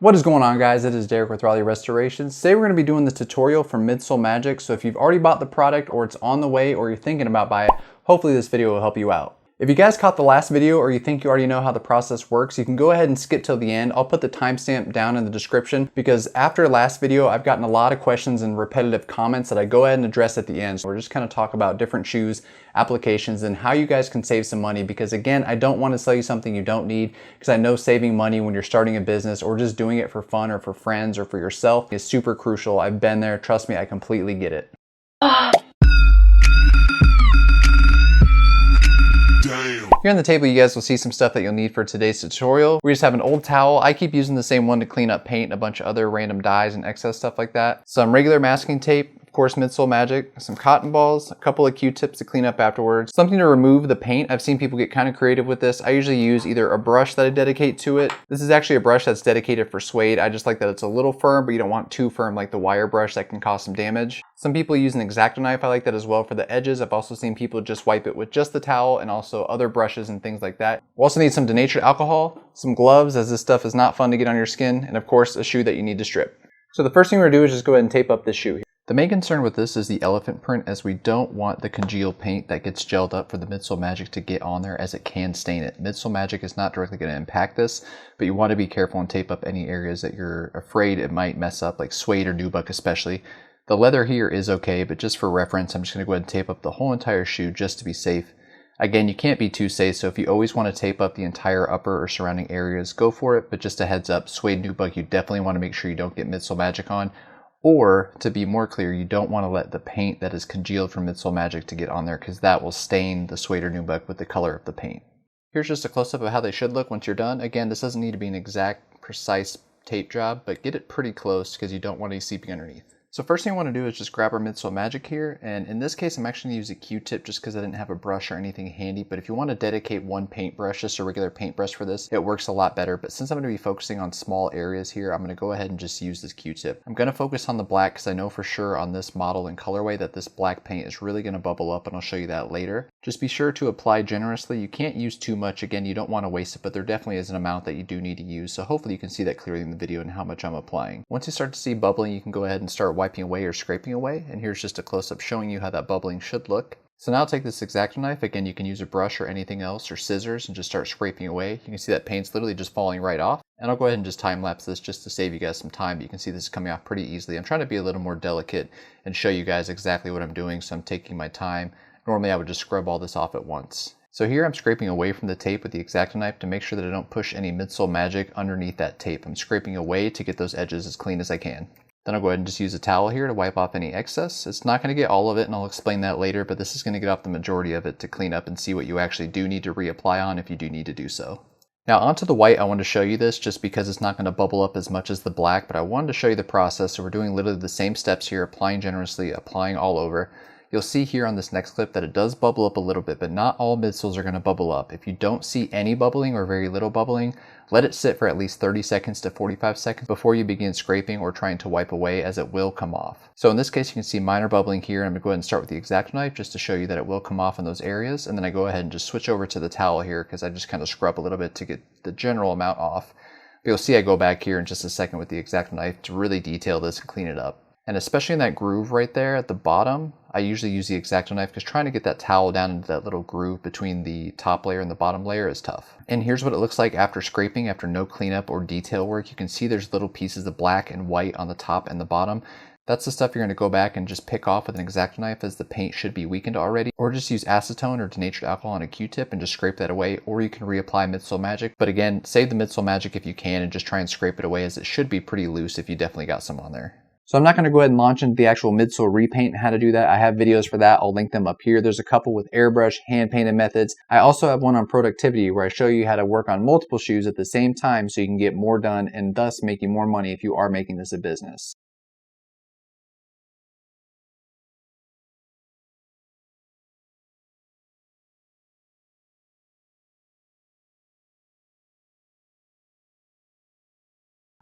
What is going on, guys? It is Derek with Raleigh Restorations. Today we're going to be doing this tutorial from Midsole Magic. So if you've already bought the product or it's on the way or you're thinking about buying it, hopefully this video will help you out. If you guys caught the last video or you think you already know how the process works, you can go ahead and skip till the end. I'll put the timestamp down in the description because after last video, I've gotten a lot of questions and repetitive comments that I go ahead and address at the end. So we're just kind of talk about different shoes, applications, and how you guys can save some money because again, I don't want to sell you something you don't need because I know saving money when you're starting a business or just doing it for fun or for friends or for yourself is super crucial. I've been there. Trust me, I completely get it. Here on the table, you guys will see some stuff that you'll need for today's tutorial. We just have an old towel. I keep using the same one to clean up paint and a bunch of other random dyes and excess stuff like that. Some regular masking tape, of course, Midsole Magic, some cotton balls, a couple of Q-tips to clean up afterwards, something to remove the paint. I've seen people get kind of creative with this. I usually use either a brush that I dedicate to it. This is actually a brush that's dedicated for suede. I just like that it's a little firm, but you don't want too firm like the wire brush that can cause some damage. Some people use an Xacto knife. I like that as well for the edges. I've also seen people just wipe it with just the towel and also other brushes and things like that. We also need some denatured alcohol, some gloves as this stuff is not fun to get on your skin, and of course a shoe that you need to strip. So the first thing we're gonna do is just go ahead and tape up this shoe here. The main concern with this is the elephant print, as we don't want the congealed paint that gets gelled up for the Midsole Magic to get on there, as it can stain it. Midsole Magic is not directly going to impact this, but you want to be careful and tape up any areas that you're afraid it might mess up, like suede or nubuck especially. The leather here is okay, but just for reference, I'm just going to go ahead and tape up the whole entire shoe just to be safe. Again, you can't be too safe, so if you always want to tape up the entire upper or surrounding areas, go for it, but just a heads up, suede nubuck, you definitely want to make sure you don't get Midsole Magic on. Or, to be more clear, you don't want to let the paint that is congealed from Midsole Magic to get on there because that will stain the suede or nubuck with the color of the paint. Here's just a close-up of how they should look once you're done. Again, this doesn't need to be an exact, precise tape job, but get it pretty close because you don't want any seeping underneath. So first thing I want to do is just grab our Midsole Magic here, and in this case I'm actually going to use a Q-tip just because I didn't have a brush or anything handy, but if you want to dedicate one paintbrush, just a regular paintbrush for this, it works a lot better. But since I'm going to be focusing on small areas here, I'm going to go ahead and just use this Q-tip. I'm going to focus on the black because I know for sure on this model and colorway that this black paint is really going to bubble up, and I'll show you that later. Just be sure to apply generously. You can't use too much. Again, you don't want to waste it, but there definitely is an amount that you do need to use, so hopefully you can see that clearly in the video and how much I'm applying. Once you start to see bubbling, you can go ahead and start wiping away or scraping away, and here's just a close-up showing you how that bubbling should look. So now I'll take this Xacto knife. Again, you can use a brush or anything else or scissors and just start scraping away. You can see that paint's literally just falling right off, and I'll go ahead and just time lapse this just to save you guys some time, but you can see this is coming off pretty easily. I'm trying to be a little more delicate and show you guys exactly what I'm doing, so I'm taking my time. Normally I would just scrub all this off at once. So here I'm scraping away from the tape with the Xacto knife to make sure that I don't push any Midsole Magic underneath that tape. I'm scraping away to get those edges as clean as I can. Then I'll go ahead and just use a towel here to wipe off any excess. It's not going to get all of it, and I'll explain that later, but this is going to get off the majority of it to clean up and see what you actually do need to reapply on if you do need to do so. Now onto the white, I want to show you this just because it's not going to bubble up as much as the black, but I wanted to show you the process. So we're doing literally the same steps here, applying generously, applying all over. You'll see here on this next clip that it does bubble up a little bit, but not all midsoles are going to bubble up. If you don't see any bubbling or very little bubbling, let it sit for at least 30 seconds to 45 seconds before you begin scraping or trying to wipe away, as it will come off. So in this case, you can see minor bubbling here. I'm going to go ahead and start with the Xacto knife just to show you that it will come off in those areas. And then I go ahead and just switch over to the towel here because I just kind of scrub a little bit to get the general amount off. But you'll see I go back here in just a second with the Xacto knife to really detail this and clean it up. And especially in that groove right there at the bottom, I usually use the Xacto knife because trying to get that towel down into that little groove between the top layer and the bottom layer is tough. And here's what it looks like after scraping, after no cleanup or detail work. You can see there's little pieces of black and white on the top and the bottom. That's the stuff you're going to go back and just pick off with an Xacto knife, as the paint should be weakened already. Or just use acetone or denatured alcohol on a Q-tip and just scrape that away. Or you can reapply Midsole Magic. But again, save the Midsole Magic if you can and just try and scrape it away, as it should be pretty loose if you definitely got some on there. So I'm not going to go ahead and launch into the actual midsole repaint and how to do that. I have videos for that. I'll link them up here. There's a couple with airbrush, hand painted methods. I also have one on productivity where I show you how to work on multiple shoes at the same time so you can get more done and thus making more money if you are making this a business.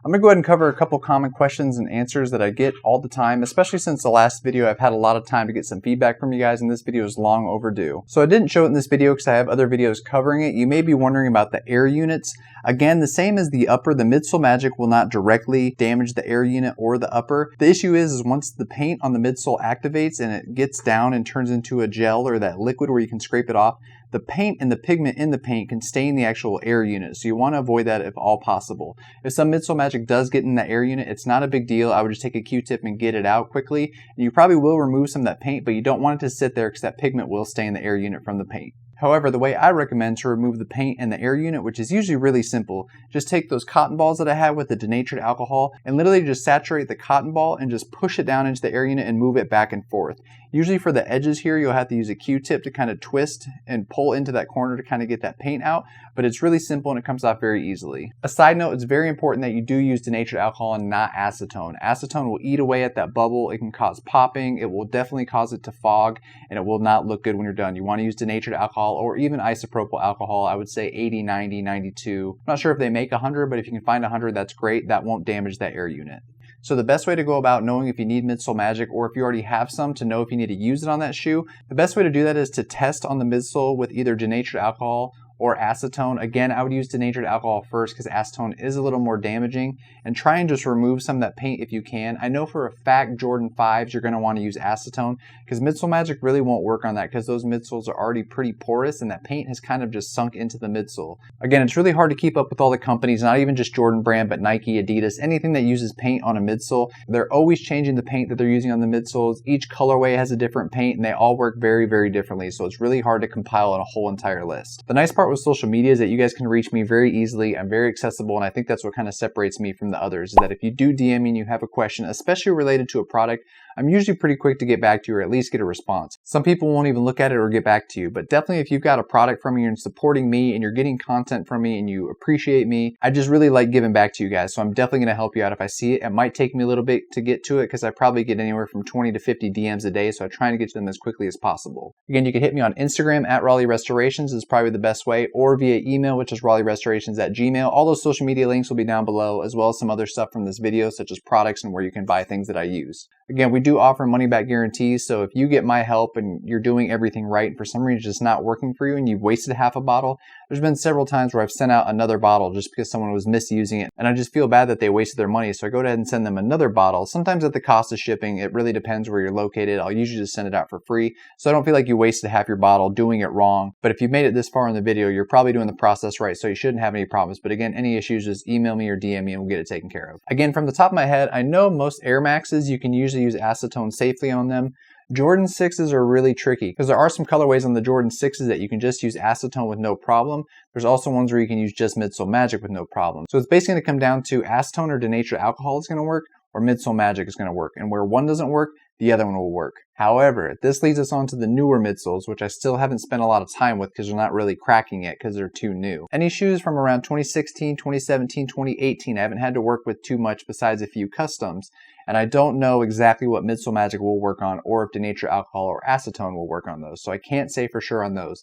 I'm going to go ahead and cover a couple common questions and answers that I get all the time, especially since the last video I've had a lot of time to get some feedback from you guys, and this video is long overdue. So I didn't show it in this video because I have other videos covering it. You may be wondering about the air units. Again, the same as the upper, the Midsole Magic will not directly damage the air unit or the upper. The issue is once the paint on the midsole activates and it gets down and turns into a gel or that liquid where you can scrape it off, the paint and the pigment in the paint can stain the actual air unit, so you want to avoid that if all possible. If some Midsole Magic does get in the air unit, it's not a big deal. I would just take a Q-tip and get it out quickly, and you probably will remove some of that paint, but you don't want it to sit there because that pigment will stain the air unit from the paint. However, the way I recommend to remove the paint and the air unit, which is usually really simple, just take those cotton balls that I have with the denatured alcohol and literally just saturate the cotton ball and just push it down into the air unit and move it back and forth. Usually for the edges here, you'll have to use a Q-tip to kind of twist and pull into that corner to kind of get that paint out, but it's really simple and it comes off very easily. A side note, it's very important that you do use denatured alcohol and not acetone. Acetone will eat away at that bubble. It can cause popping. It will definitely cause it to fog, and it will not look good when you're done. You want to use denatured alcohol or even isopropyl alcohol. I would say 80, 90, 92. I'm not sure if they make 100, but if you can find 100, that's great. That won't damage that air unit. So the best way to go about knowing if you need Midsole Magic or if you already have some to know if you need to use it on that shoe, the best way to do that is to test on the midsole with either denatured alcohol or acetone. Again, I would use denatured alcohol first because acetone is a little more damaging, and try and just remove some of that paint if you can. I know for a fact Jordan 5s you're going to want to use acetone because Midsole Magic really won't work on that because those midsoles are already pretty porous and that paint has kind of just sunk into the midsole. Again, it's really hard to keep up with all the companies, not even just Jordan brand, but Nike, Adidas, anything that uses paint on a midsole. They're always changing the paint that they're using on the midsoles. Each colorway has a different paint and they all work very, very differently, so it's really hard to compile on a whole entire list. The nice part with social media is that you guys can reach me very easily. I'm very accessible, and I think that's what kind of separates me from the others, is that if you do DM me and you have a question, especially related to a product, I'm usually pretty quick to get back to you or at least get a response. Some people won't even look at it or get back to you, but definitely if you've got a product from me and you're supporting me and you're getting content from me and you appreciate me, I just really like giving back to you guys. So I'm definitely going to help you out if I see it. It might take me a little bit to get to it because I probably get anywhere from 20 to 50 DMs a day, so I try to get to them as quickly as possible. Again, you can hit me on Instagram at Raleigh Restorations is probably the best way, or via email, which is RaleighRestorations@gmail. All those social media links will be down below, as well as some other stuff from this video, such as products and where you can buy things that I use. Again, we do offer money back guarantees, so if you get my help and you're doing everything right and for some reason it's just not working for you and you've wasted half a bottle, there's been several times where I've sent out another bottle just because someone was misusing it and I just feel bad that they wasted their money, so I go ahead and send them another bottle, sometimes at the cost of shipping. It really depends where you're located. I'll usually just send it out for free, so I don't feel like you wasted half your bottle doing it wrong. But if you've made it this far in the video, you're probably doing the process right, so you shouldn't have any problems. But again, any issues, just email me or DM me and we'll get it taken care of. Again, from the top of my head, I know most Air Maxes you can usually use acetone safely on them. Jordan 6s are really tricky because there are some colorways on the Jordan 6s that you can just use acetone with no problem. There's also ones where you can use just Midsole Magic with no problem. So it's basically going to come down to acetone or denatured alcohol is going to work, or Midsole Magic is going to work. And where one doesn't work, the other one will work. However, this leads us on to the newer midsoles, which I still haven't spent a lot of time with because they're not really cracking yet because they're too new. Any shoes from around 2016, 2017, 2018, I haven't had to work with too much besides a few customs. And I don't know exactly what Midsole Magic will work on or if denatured alcohol or acetone will work on those. So I can't say for sure on those.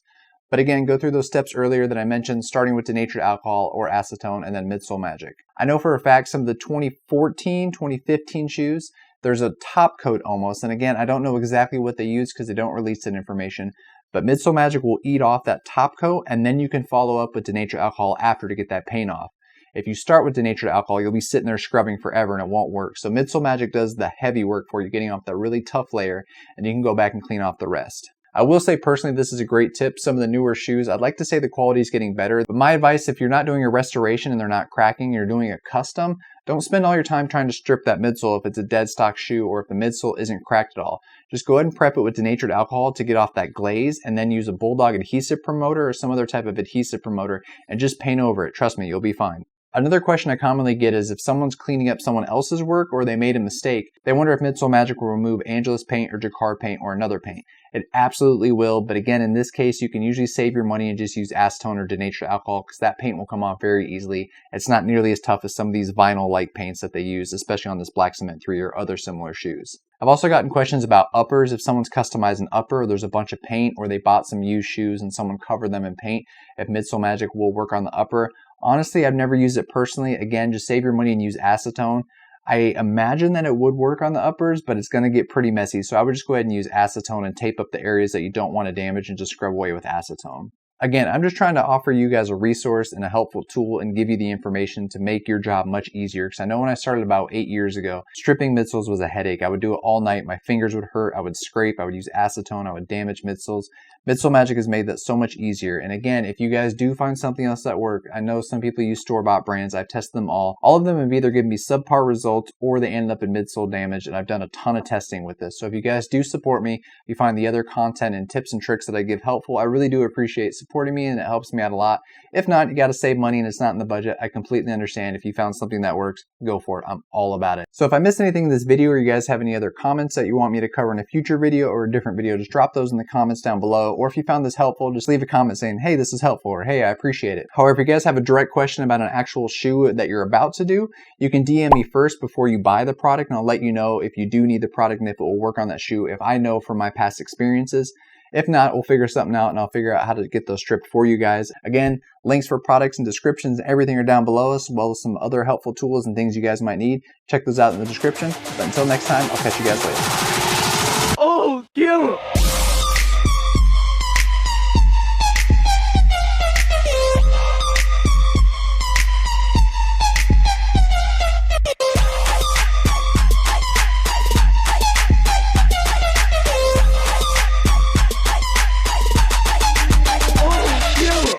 But again, go through those steps earlier that I mentioned, starting with denatured alcohol or acetone and then Midsole Magic. I know for a fact some of the 2014, 2015 shoes, there's a top coat almost. And again, I don't know exactly what they use because they don't release that information. But Midsole Magic will eat off that top coat and then you can follow up with denatured alcohol after to get that paint off. If you start with denatured alcohol, you'll be sitting there scrubbing forever and it won't work. So Midsole Magic does the heavy work for you, getting off that really tough layer, and you can go back and clean off the rest. I will say personally, this is a great tip. Some of the newer shoes, I'd like to say the quality is getting better, but my advice, if you're not doing a restoration and they're not cracking, you're doing a custom, don't spend all your time trying to strip that midsole if it's a dead stock shoe or if the midsole isn't cracked at all. Just go ahead and prep it with denatured alcohol to get off that glaze, and then use a Bulldog adhesive promoter or some other type of adhesive promoter and just paint over it. Trust me, you'll be fine. Another question I commonly get is if someone's cleaning up someone else's work or they made a mistake, they wonder if Midsole Magic will remove Angelus paint or Jacquard paint or another paint. It absolutely will, but again, in this case, you can usually save your money and just use acetone or denatured alcohol because that paint will come off very easily. It's not nearly as tough as some of these vinyl-like paints that they use, especially on this Black Cement 3 or other similar shoes. I've also gotten questions about uppers. If someone's customized an upper, there's a bunch of paint, or they bought some used shoes and someone covered them in paint, if Midsole Magic will work on the upper. Honestly, I've never used it personally. Again, just save your money and use acetone. I imagine that it would work on the uppers, but it's going to get pretty messy. So I would just go ahead and use acetone and tape up the areas that you don't want to damage and just scrub away with acetone. Again, I'm just trying to offer you guys a resource and a helpful tool and give you the information to make your job much easier. Because I know when I started about 8 years ago, stripping midsoles was a headache. I would do it all night. My fingers would hurt. I would scrape. I would use acetone. I would damage midsoles. Midsole Magic has made that so much easier. And again, if you guys do find something else that works, I know some people use store-bought brands. I've tested them all. All of them have either given me subpar results or they ended up in midsole damage. And I've done a ton of testing with this. So if you guys do support me, you find the other content and tips and tricks that I give helpful, I really do appreciate supporting me and it helps me out a lot. If not, you got to save money and it's not in the budget. I completely understand. If you found something that works, go for it. I'm all about it. So if I missed anything in this video or you guys have any other comments that you want me to cover in a future video or a different video, just drop those in the comments down below. Or if you found this helpful, just leave a comment saying, hey, this is helpful, or hey, I appreciate it. However, if you guys have a direct question about an actual shoe that you're about to do, you can DM me first before you buy the product and I'll let you know if you do need the product and if it will work on that shoe, if I know from my past experiences. If not, we'll figure something out and I'll figure out how to get those stripped for you guys. Again, links for products and descriptions and everything are down below as well as some other helpful tools and things you guys might need. Check those out in the description. But until next time, I'll catch you guys later. Oh, kill!